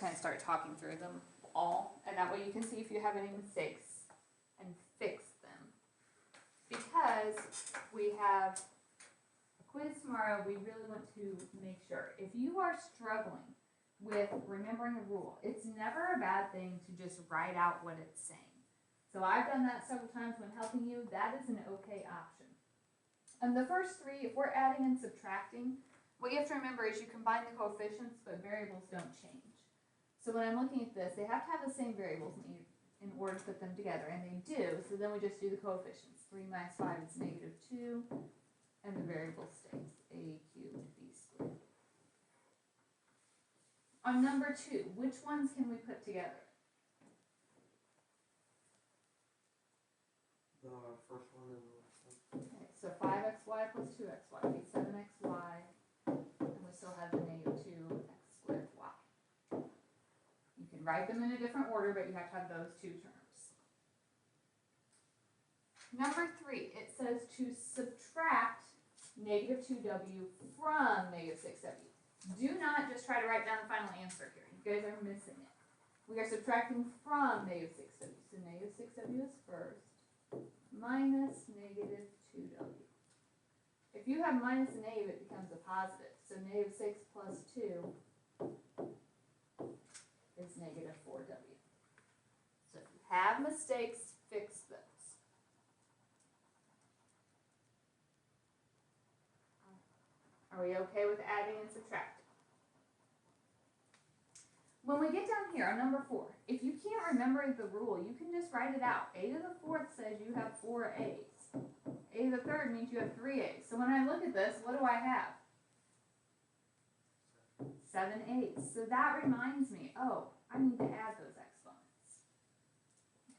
kind of start talking through them all, and that way you can see if you have any mistakes and fix them. Because we have a quiz tomorrow, we really want to make sure. If you are struggling with remembering a rule, it's never a bad thing to just write out what it's saying. So I've done that several times when helping you. That is an okay option. And the first three, if we're adding and subtracting, what you have to remember is you combine the coefficients, but variables don't change. So when I'm looking at this, they have to have the same variables in order to put them together, and they do. So then we just do the coefficients. 3 minus 5 is -2, and the variable stays a cubed b squared. On number 2, which ones can we put together? The first one and the last one. Okay, so 5xy plus 2xy would be 7xy, and we still have the -2x squared y. You can write them in a different order, but you have to have those two terms. Number 3, it says to subtract -2w from -6w. Do not just try to write down the final answer here. You guys are missing it. We are subtracting from -6w. So -6w is first, minus -2w. If you have minus and negative, it becomes a positive. So -6 plus 2 is -4w. So if you have mistakes, fix those. Are we okay with adding and subtracting? When we get down here on number 4, if you can't remember the rule, you can just write it out. A to the 4th says you have 4 a's. A to the 3rd means you have 3 a's. So when I look at this, what do I have? 7 a's. So that reminds me, oh, I need to add those exponents.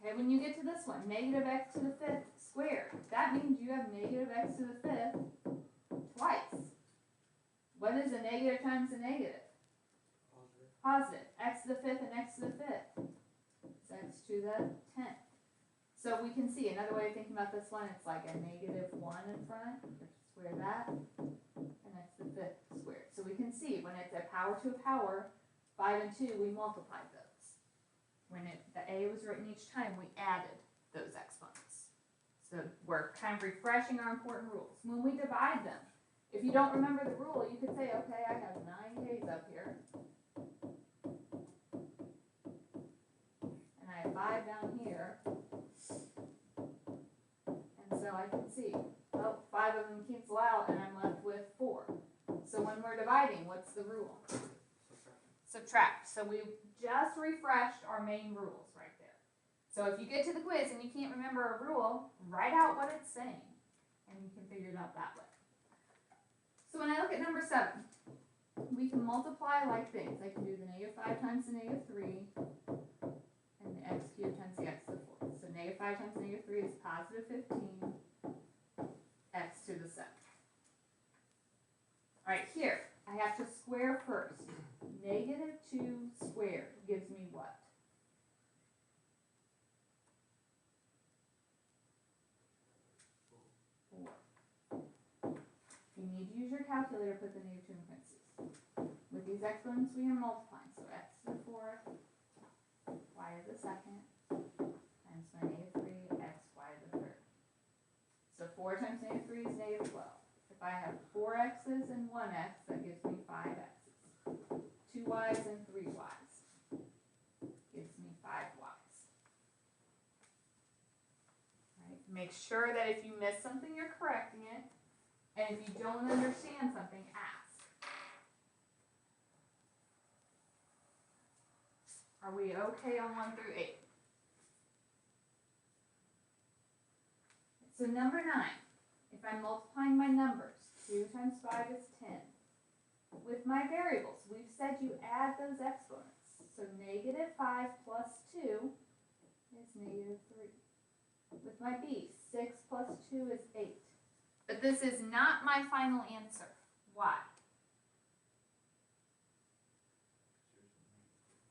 Okay, when you get to this one, -x to the 5th squared. That means you have -x to the 5th twice. What is a negative times a negative? Positive. X to the 5th and x to the 5th. It's x to the 10th. So we can see another way of thinking about this one, it's like a -1 in front. You have to square that. And x to the 5th squared. So we can see when it's a power to a power, 5 and 2, we multiplied those. When the a was written each time, we added those exponents. So we're kind of refreshing our important rules. When we divide them, if you don't remember the rule, you could say, okay, I have 9 k's up here. And I have 5 down here. And so I can see, oh, 5 of them cancel out and I'm left with 4. So when we're dividing, what's the rule? Subtract. So we just refreshed our main rules right there. So if you get to the quiz and you can't remember a rule, write out what it's saying. And you can figure it out that way. So when I look at number 7, we can multiply like things. I can do the -5 times the -3 and the x cubed times the x to the 4th. So -5 times -3 is positive 15 x to the 7th. Alright, here, I have to square first. -2 squared gives me what? If you need to use your calculator, put the -2 in parentheses. With these exponents, we are multiplying. So x to the 4th, y to the 2nd, times my -3, x, y to the 3rd. So 4 times -3 is -12. If I have 4 x's and 1 x, that gives me 5 x's. 2 y's and 3 y's gives me 5 y's. Right? Make sure that if you miss something, you're correcting it. And if you don't understand something, ask. Are we okay on 1 through 8? So number 9, if I'm multiplying my numbers, 2 times 5 is 10. With my variables, we've said you add those exponents. So -5 plus 2 is -3. With my b, 6 plus 2 is 8. But this is not my final answer. Why?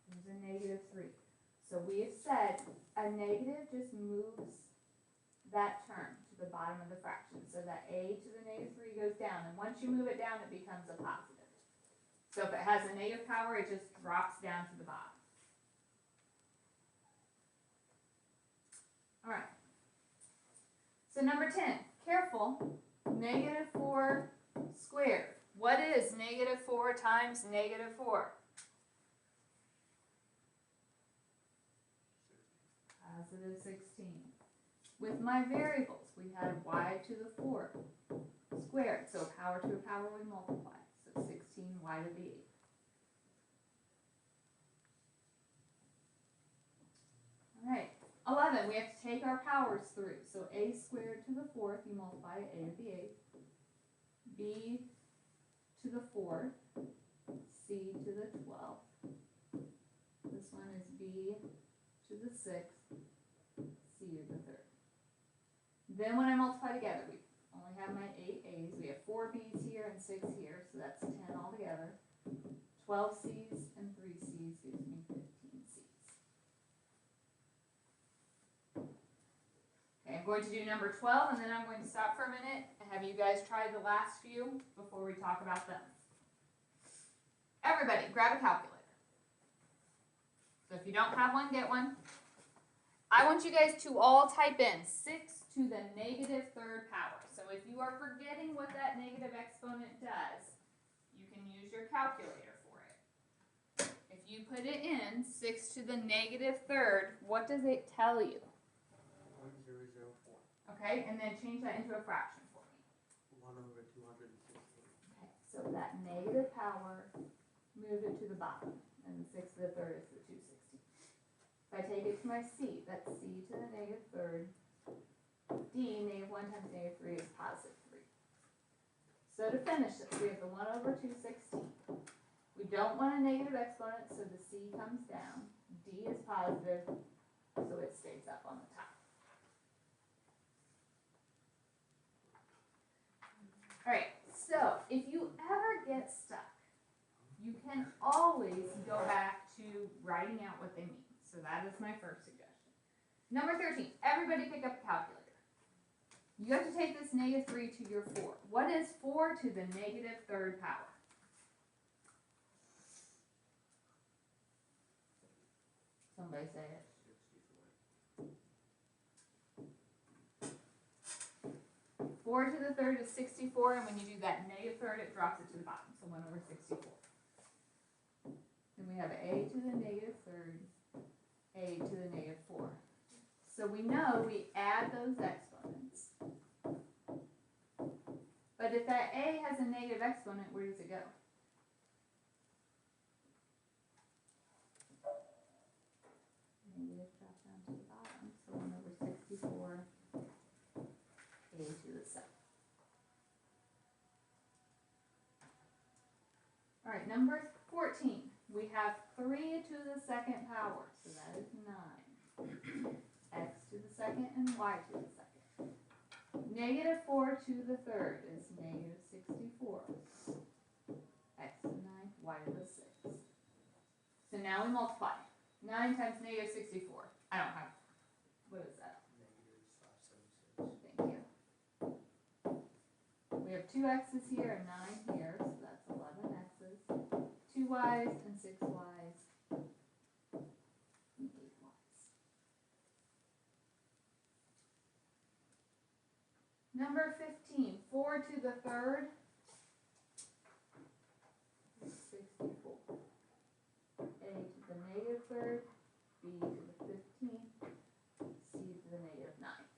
There's a -3. So we have said a negative just moves that term to the bottom of the fraction. So that a to the -3 goes down. And once you move it down, it becomes a positive. So if it has a negative power, it just drops down to the bottom. All right. So number 10, careful, negative 4 squared. What is negative 4 times negative 4? Positive 16. With my variables, we had y to the 4 squared. So power to a power we multiply. So 16 y to the 8. All right. 11, we have to take our powers through. So a squared to the 4th, you multiply a to the 8th. B to the 4th. C to the 12th. This one is B to the 6th. C to the 3rd. Then when I multiply together, we only have my 8 A's. We have 4 B's here and 6 here, so that's 10 altogether. 12 C's and 3 C's gives me 15 C's. Okay, I'm going to do number 12, and then I'm going to stop for a minute and have you guys try the last few before we talk about them. Everybody, grab a calculator. So if you don't have one, get one. I want you guys to all type in 6 to the negative 3rd power. So if you are forgetting what that negative exponent does, you can use your calculator for it. If you put it in 6 to the negative 3rd, what does it tell you? 1004. Okay, and then change that into a fraction for me. 1 over 216. Okay, so that negative power, move it to the bottom, and 6 to the 3rd is the 216. If I take it to my c, that's c to the negative 3rd. D, negative 1 times negative 3 is positive 3. So to finish this, we have the 1 over 216. We don't want a negative exponent, so the c comes down. D is positive, so it stays up on the top. Alright, so if you ever get stuck, you can always go back to writing out what they mean. So that is my first suggestion. Number 13, everybody pick up a calculator. You have to take this negative 3 to your 4. What is 4 to the negative 3rd power? Somebody say it. 4 to the 3rd is 64, and when you do that negative 3rd, it drops it to the bottom, so 1 over 64. Then we have a to the negative 3rd, a to the negative 4. So we know we add those exponents. But if that a has a negative exponent, where does it go? Negative drop down to the bottom, so 1 over 64, a to the 7. All right, number 14. We have 3 to the 2nd power, so that is 9. X to the 2nd and y to the 2nd. Negative 4 to the 3rd is negative 64. X to the 9th, y to the 6th. So now we multiply. 9 times negative 64. I don't have, what is that? -576. Thank you. We have 2 x's here and 9 here, so that's 11 x's. 2 y's and 6 y's. And 8 y's. Number 15, 4 to the 3rd is 64. A to the negative 3rd, B to the 15th, C to the negative 9th.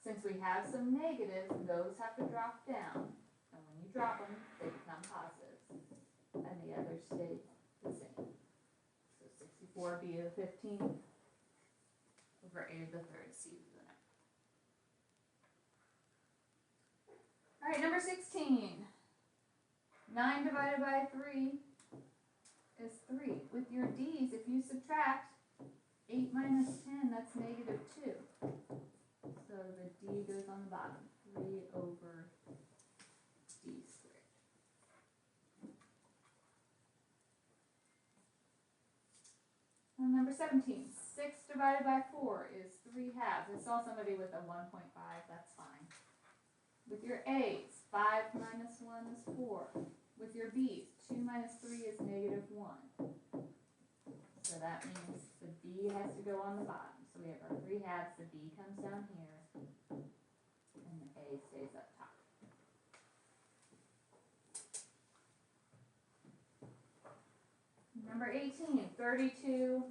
Since we have some negatives, those have to drop down, and when you drop them, they become positives, and the others stay the same. So 64, B to the 15th, over A to the 3rd, C to the 9th. All right, number 16. 9 divided by 3 is 3. With your D's, if you subtract 8 minus 10, that's negative 2. So the D goes on the bottom. 3 over D squared. And number 17. 6 divided by 4 is 3 halves. I saw somebody with a 1.5. That's fine. With your A's, 5 minus 1 is 4. with your b's. 2 minus 3 is negative 1. So that means the b has to go on the bottom. So we have our 3/2, the b comes down here, and the a stays up top. Number 18, 32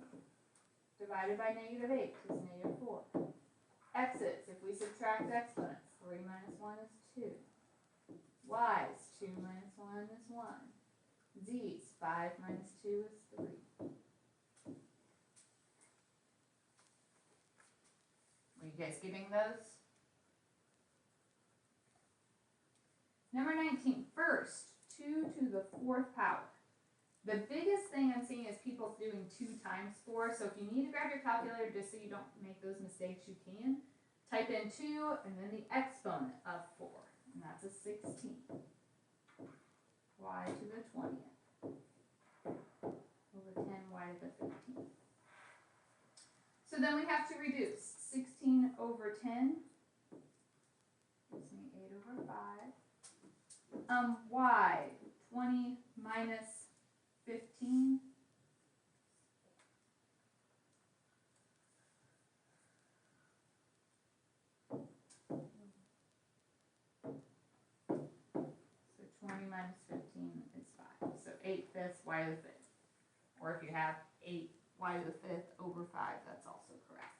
divided by negative 8 is negative 4. X's, if we subtract exponents, 3 minus 1 is 2. Y's, 2 minus 1 is 1. Z's, 5 minus 2 is 3. Were you guys getting those? Number 19, first, 2 to the 4th power. The biggest thing I'm seeing is people doing 2 times 4, so if you need to grab your calculator just so you don't make those mistakes, you can. Type in 2 and then the exponent of 4, and that's a 16. Y to the 20th over 10y to the 15th. So then we have to reduce 16 over 10 gives me 8 over 5. Y, 20 minus 15. So 20 minus 15 is 5. So 8/5 y to the 5th. Or if you have 8 y to the 5th over 5, that's also correct.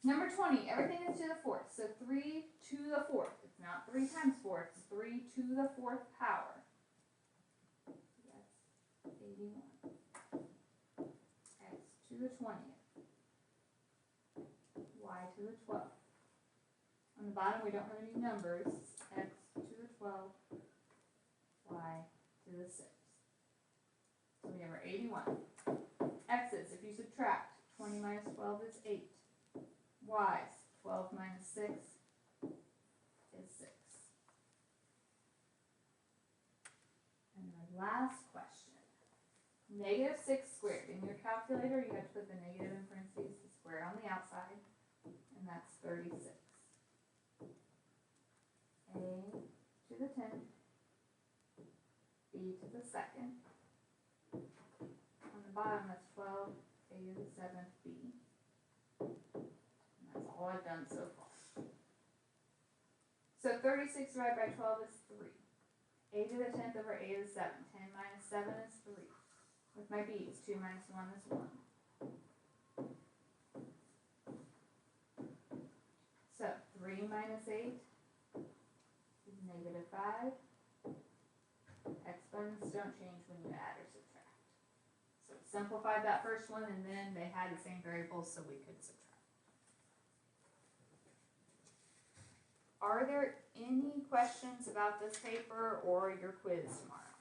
Number 20, everything is to the 4th. So 3 to the 4th. It's not 3 times 4, it's 3 to the 4th power. That's 81. X to the 20th. Y to the 12th. On the bottom, we don't have any numbers. X to the 12th. Y to the 6th. So we have our 81. X's, if you subtract, 20 minus 12 is 8. Y's, 12 minus 6 is 6. And the last question. Negative 6 squared. In your calculator, you have to put the negative in parentheses, the square on the outside, and that's 36. A to the 10th, B to the 2nd. On the bottom, that's 12, A to the 7th, B. And that's all I've done so far. So 36 divided by 12 is 3. A to the 10th over A to the 7th. 10 minus 7 is 3. With my b's, 2 minus 1 is 1. So 3 minus 8 is negative 5. Exponents don't change when you add or subtract. So we simplified that first one, and then they had the same variables, so we could subtract. Are there any questions about this paper or your quiz tomorrow?